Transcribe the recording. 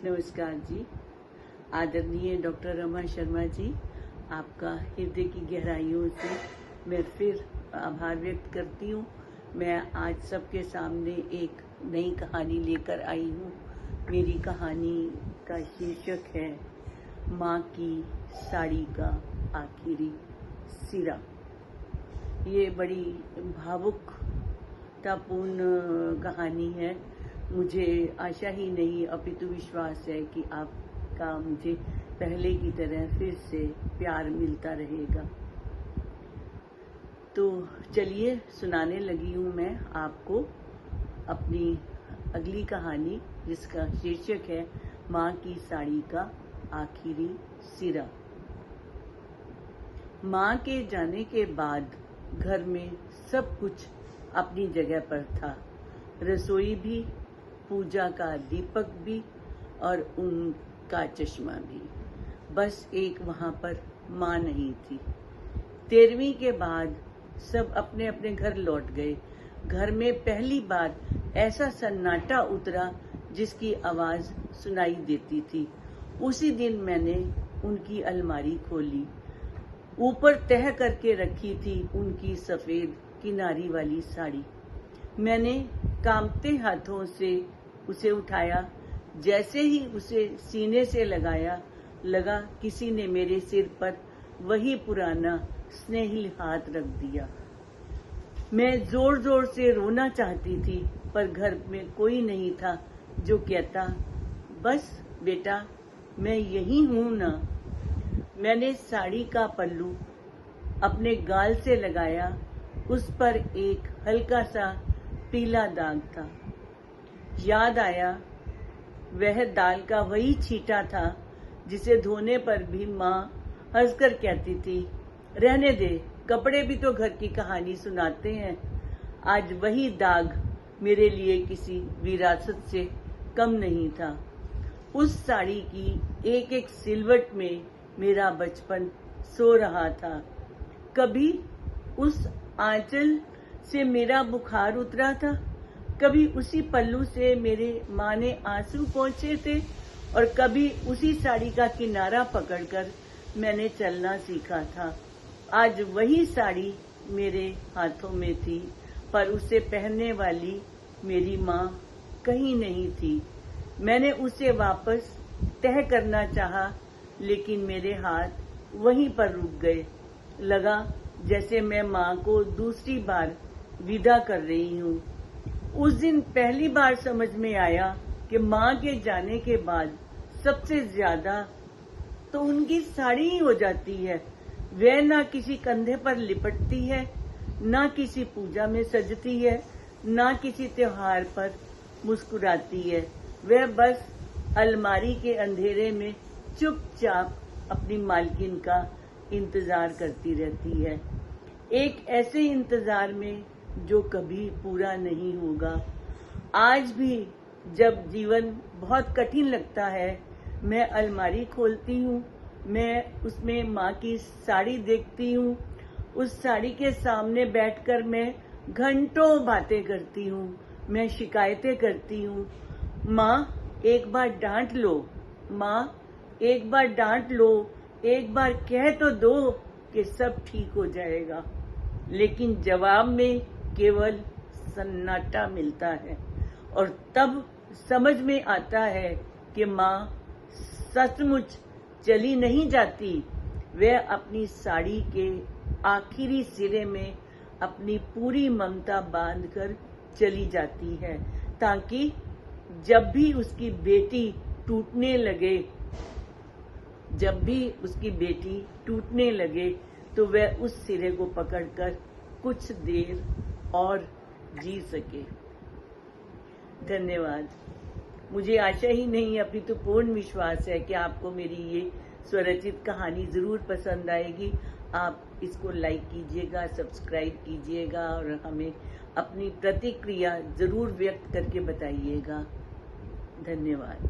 नमस्कार जी। आदरणीय डॉक्टर रमा शर्मा जी, आपका हृदय की गहराइयों से मैं फिर आभार व्यक्त करती हूँ। मैं आज सबके सामने एक नई कहानी लेकर आई हूँ। मेरी कहानी का शीर्षक है माँ की साड़ी का आखिरी सिरा। ये बड़ी भावुकतापूर्ण कहानी है। मुझे आशा ही नहीं अपितु विश्वास है कि आपका मुझे पहले की तरह फिर से प्यार मिलता रहेगा। तो चलिए सुनाने लगी हूँ मैं आपको अपनी अगली कहानी, जिसका शीर्षक है माँ की साड़ी का आखिरी सिरा। माँ के जाने के बाद घर में सब कुछ अपनी जगह पर था। रसोई भी, पूजा का दीपक भी और उनका चश्मा भी। बस एक वहां पर माँ नहीं थी। 13वीं के बाद सब अपने अपने घर लौट गए। घर में पहली बार ऐसा सन्नाटा उतरा जिसकी आवाज सुनाई देती थी। उसी दिन मैंने उनकी अलमारी खोली। ऊपर तह करके रखी थी उनकी सफेद किनारी वाली साड़ी। मैंने कांपते हाथों से उसे उठाया। जैसे ही उसे सीने से लगाया, लगा किसी ने मेरे सिर पर वही पुराना स्नेहिल हाथ रख दिया। मैं जोर जोर से रोना चाहती थी, पर घर में कोई नहीं था जो कहता, बस बेटा मैं यही हूं ना। मैंने साड़ी का पल्लू अपने गाल से लगाया। उस पर एक हल्का सा पीला दाग था। याद आया, वह दाल का वही छींटा था जिसे धोने पर भी माँ हंसकर कहती थी, रहने दे, कपड़े भी तो घर की कहानी सुनाते हैं। आज वही दाग मेरे लिए किसी विरासत से कम नहीं था। उस साड़ी की एक एक सिलवट में मेरा बचपन सो रहा था। कभी उस आंचल से मेरा बुखार उतरा था, कभी उसी पल्लू से मेरे माँ ने आंसू पोंछे थे, और कभी उसी साड़ी का किनारा पकड़कर मैंने चलना सीखा था। आज वही साड़ी मेरे हाथों में थी, पर उसे पहनने वाली मेरी माँ कहीं नहीं थी। मैंने उसे वापस तह करना चाहा, लेकिन मेरे हाथ वहीं पर रुक गए। लगा जैसे मैं माँ को दूसरी बार विदा कर रही हूँ। उस दिन पहली बार समझ में आया कि माँ के जाने के बाद सबसे ज्यादा तो उनकी साड़ी ही हो जाती है। वह ना किसी कंधे पर लिपटती है, ना किसी पूजा में सजती है, ना किसी त्योहार पर मुस्कुराती है। वह बस अलमारी के अंधेरे में चुपचाप अपनी मालकिन का इंतजार करती रहती है। एक ऐसे इंतजार में जो कभी पूरा नहीं होगा। आज भी जब जीवन बहुत कठिन लगता है, मैं अलमारी खोलती हूँ, मैं उसमें माँ की साड़ी देखती हूँ। उस साड़ी के सामने बैठकर मैं घंटों बातें करती हूँ, मैं शिकायतें करती हूँ। माँ एक बार डांट लो, माँ एक बार डांट लो, एक बार कह तो दो कि सब ठीक हो जाएगा। लेकिन जवाब में केवल सन्नाटा मिलता है, और तब समझ में आता है कि माँ सचमुच चली नहीं जाती। वह अपनी साड़ी के आखिरी सिरे में अपनी पूरी ममता बांधकर चली जाती है, ताकि जब भी उसकी बेटी टूटने लगे तो वह उस सिरे को पकड़कर कुछ देर और जी सके। धन्यवाद। मुझे आशा ही नहीं अपितु पूर्ण विश्वास है कि आपको मेरी ये स्वरचित कहानी जरूर पसंद आएगी। आप इसको लाइक कीजिएगा, सब्सक्राइब कीजिएगा और हमें अपनी प्रतिक्रिया जरूर व्यक्त करके बताइएगा। धन्यवाद।